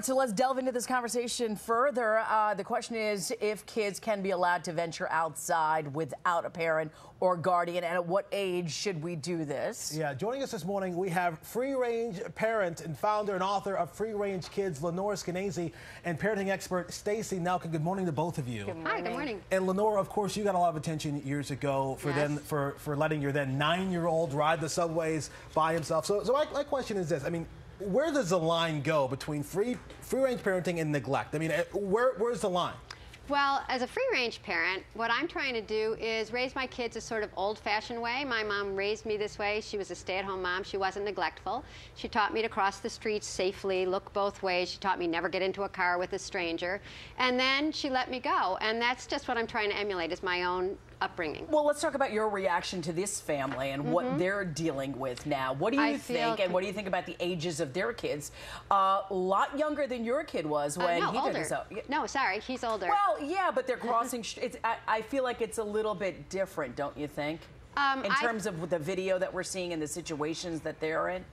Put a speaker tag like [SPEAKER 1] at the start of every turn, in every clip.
[SPEAKER 1] right, so let's delve into this conversation further. The question is if kids can be allowed to venture outside without a parent or guardian, and at what age should we do this?
[SPEAKER 2] Yeah, joining us this morning, we have free-range parent and founder and author of Free Range Kids, Lenore Skenazy, and parenting expert Stacey Nelkin. Good morning to both of you.
[SPEAKER 3] Good morning. Hi, good morning.
[SPEAKER 2] And Lenore, of course, you got a lot of attention years ago for letting your then 9-year-old ride the subways by himself. So my question is this: I mean, where does the line go between free-range parenting and neglect? I mean, where's the line?
[SPEAKER 3] Well, as a free-range parent, what I'm trying to do is raise my kids a sort of old-fashioned way. My mom raised me this way. She was a stay-at-home mom. She wasn't neglectful. She taught me to cross the streets safely, look both ways. She taught me never get into a car with a stranger. And then she let me go. And that's just what I'm trying to emulate, is my own upbringing.
[SPEAKER 1] Well, let's talk about your reaction to this family and what they're dealing with now. What do you think, and what do you think about the ages of their kids? A lot younger than your kid was when he did this.
[SPEAKER 3] No, sorry, he's older.
[SPEAKER 1] Well, yeah, but they're crossing. I feel like it's a little bit different, don't you think? In terms of the video that we're seeing and the situations that they're in?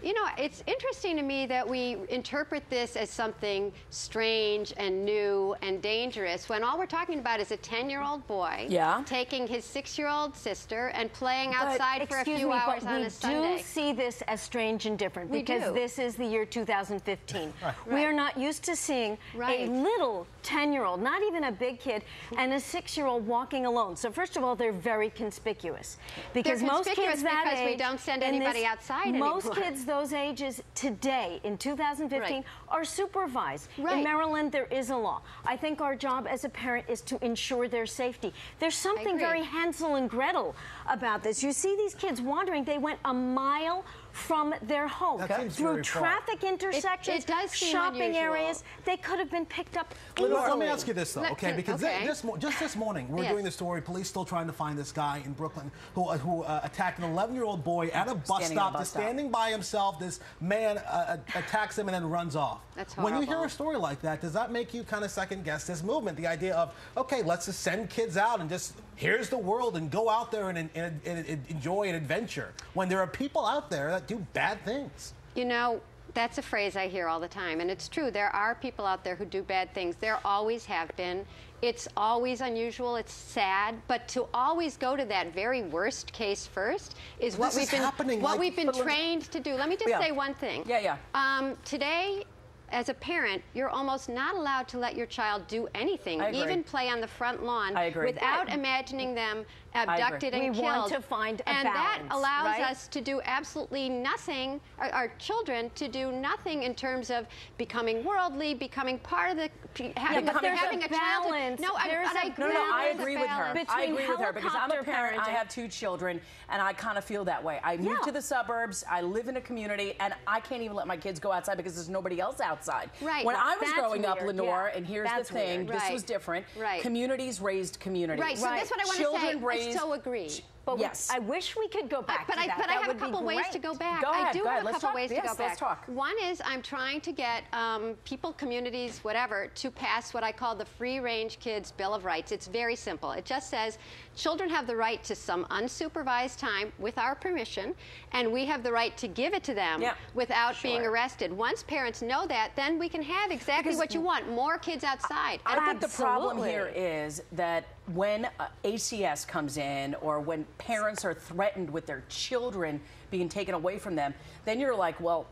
[SPEAKER 3] You know, it's interesting to me that we interpret this as something strange and new and dangerous when all we're talking about is a 10-year-old boy taking his 6-year-old sister and playing outside for a few hours on a Sunday.
[SPEAKER 4] We do see this as strange and different because this is the year 2015. We are not used to seeing a little 10-year-old, not even a big kid, and a 6-year-old walking alone. So first of all, they're very conspicuous because most kids that age,
[SPEAKER 3] we don't send anybody outside anymore.
[SPEAKER 4] Most kids those ages today in 2015 are supervised. In Maryland, there is a law. I think our job as a parent is to ensure their safety. There's something very Hansel and Gretel about this. You see these kids wandering. They went a mile from their home through traffic intersections, shopping areas. They could have been picked up easily.
[SPEAKER 2] Let me ask you this, though, because just this morning, we're doing the story, police still trying to find this guy in Brooklyn who attacked an 11-year-old boy at a bus stop, standing by himself. This man attacks him and then runs off.
[SPEAKER 3] That's horrible.
[SPEAKER 2] When you hear a story like that, does that make you kind of second-guess this movement? The idea of, okay, let's just send kids out and just, here's the world, and go out there and enjoy an adventure, when there are people out there that do bad things.
[SPEAKER 3] You know, that's a phrase I hear all the time, and it's true. There are people out there who do bad things. There always have been. It's always unusual. It's sad, but to always go to that very worst case first is what we've been trained to do. Let me just say one thing. Today, as a parent, you're almost not allowed to let your child do anything, even play on the front lawn, without imagining them abducted and killed.
[SPEAKER 4] We want to find a balance,
[SPEAKER 3] and that allows us to do absolutely nothing, our children to do nothing in terms of becoming worldly, becoming part of the, having a
[SPEAKER 4] balance.
[SPEAKER 1] I agree with her. I agree with her because I'm a parent. I have 2 children, and I kind of feel that way. I moved to the suburbs. I live in a community, and I can't even let my kids go outside because there's nobody else outside. When I was growing up, Lenore, and here's the thing, this was different. Communities raised communities.
[SPEAKER 3] So that's what I want to say. I so agree.
[SPEAKER 4] But I wish we could go back to that.
[SPEAKER 3] But I have a couple ways to go back. I do have a couple ways to go back.
[SPEAKER 1] Let's talk.
[SPEAKER 3] One is I'm trying to get people, communities, whatever, to pass what I call the Free Range Kids Bill of Rights. It's very simple. It just says children have the right to some unsupervised time with our permission, and we have the right to give it to them without being arrested. Once parents know that, then we can have exactly what you want, more kids outside.
[SPEAKER 1] I think the problem here is that when ACS comes in, or when parents are threatened with their children being taken away from them, then you're like, well,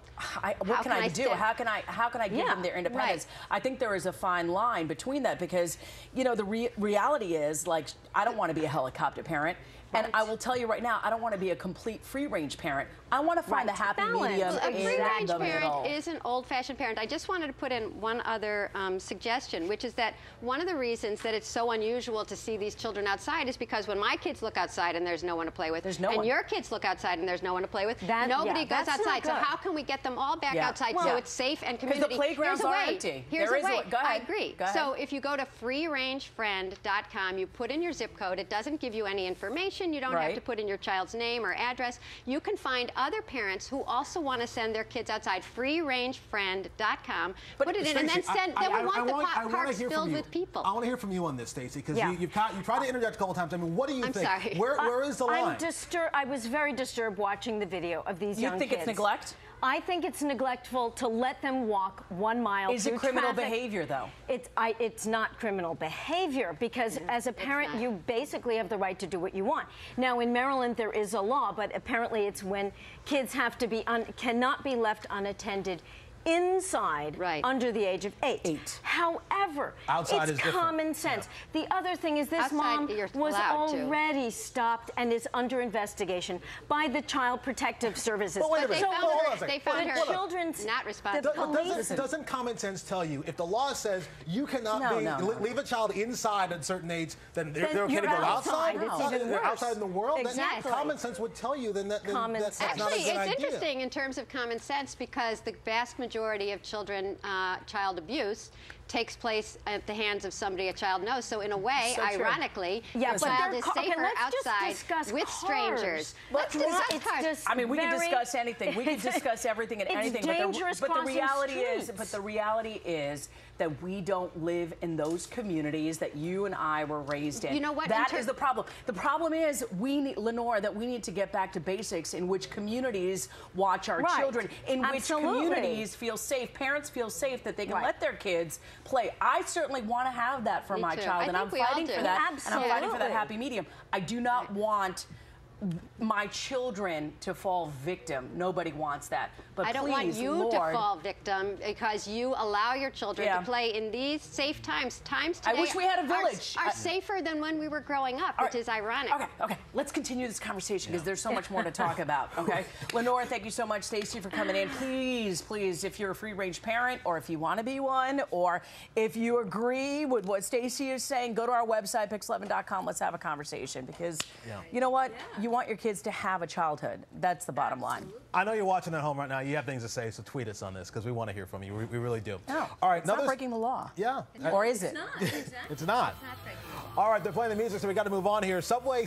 [SPEAKER 1] what can I do? How can I give them their independence? I think there is a fine line between that because, you know, the reality is, like, I don't want to be a helicopter parent. And I will tell you right now, I don't want to be a complete free-range parent. I want to find the happy medium
[SPEAKER 3] in the middle. A free-range parent is an old-fashioned parent. I just wanted to put in one other suggestion, which is that one of the reasons that it's so unusual to see these children outside is because when my kids look outside and there's no one to play with, and your kids look outside and there's no one to play with, nobody goes outside. So how can we get them all back outside so it's safe and community?
[SPEAKER 1] Because the playgrounds are empty.
[SPEAKER 3] Here's a way. I agree. So if you go to freerangefriend.com, you put in your zip code. It doesn't give you any information. You don't have to put in your child's name or address. You can find other parents who also want to send their kids outside. freerangefriend.com. Put it in and then send. Then we want the parks filled with people.
[SPEAKER 2] I want to hear from you on this, Stacey, because you tried to interject a couple times. I mean, what do you think?
[SPEAKER 3] Sorry.
[SPEAKER 2] Where is the line?
[SPEAKER 4] I was very disturbed watching the video of these young kids.
[SPEAKER 1] You think it's neglect?
[SPEAKER 4] I think it's neglectful to let them walk 1 mile
[SPEAKER 1] Is
[SPEAKER 4] through
[SPEAKER 1] it criminal
[SPEAKER 4] traffic.
[SPEAKER 1] behavior, though?
[SPEAKER 4] It's not criminal behavior because as a parent, you basically have the right to do what you want. Now, in Maryland, there is a law, but apparently it's when kids have to be cannot be left unattended inside under the age of 8. However,
[SPEAKER 2] outside
[SPEAKER 4] it's
[SPEAKER 2] is
[SPEAKER 4] common sense. The other thing is this mom was already stopped and is under investigation by the Child Protective Services.
[SPEAKER 2] But wait a minute.
[SPEAKER 3] They found her
[SPEAKER 4] children's
[SPEAKER 3] not responsible.
[SPEAKER 2] Doesn't common sense tell you if the law says you cannot leave a child inside at a certain age, then they're okay to go outside? They're outside in the world?
[SPEAKER 4] Exactly.
[SPEAKER 2] Common sense would tell you then that's not a good idea.
[SPEAKER 3] Actually, it's interesting in terms of common sense because the vast majority of child abuse takes place at the hands of somebody a child knows. So in a way, ironically, the child is safer outside with strangers. Let's discuss cars.
[SPEAKER 1] I mean, we can discuss anything. We can discuss everything and anything. But the reality is that we don't live in those communities that you and I were raised in.
[SPEAKER 3] You know what?
[SPEAKER 1] That is the problem. The problem is we need, Lenore, that we need to get back to basics in which communities watch our children, in which communities feel safe, parents feel safe that they can let their kids play. I certainly want to have that for my child, and I'm fighting for that. And I'm fighting for that happy medium. I do not want my children to fall victim. Nobody wants that. But
[SPEAKER 3] I don't want you to fall victim because you allow your children to play in these safe times. Times today
[SPEAKER 1] I wish we had a village.
[SPEAKER 3] Are safer than when we were growing up, which is ironic.
[SPEAKER 1] Okay. Let's continue this conversation because there's so much more to talk about. Okay, Lenore, thank you so much, Stacey, for coming in. Please, if you're a free-range parent, or if you want to be one, or if you agree with what Stacey is saying, go to our website, pix11.com. Let's have a conversation because you know what? You want your kids to have a childhood. That's the bottom line.
[SPEAKER 2] I know you're watching at home right now. You have things to say, so tweet us on this because we want to hear from you. We really do.
[SPEAKER 1] No,
[SPEAKER 2] all right,
[SPEAKER 1] it's not breaking the law.
[SPEAKER 2] Yeah.
[SPEAKER 1] Or is it?
[SPEAKER 4] It's not. Exactly.
[SPEAKER 2] It's not. All right, they're playing the music, so we got to move on here. Subway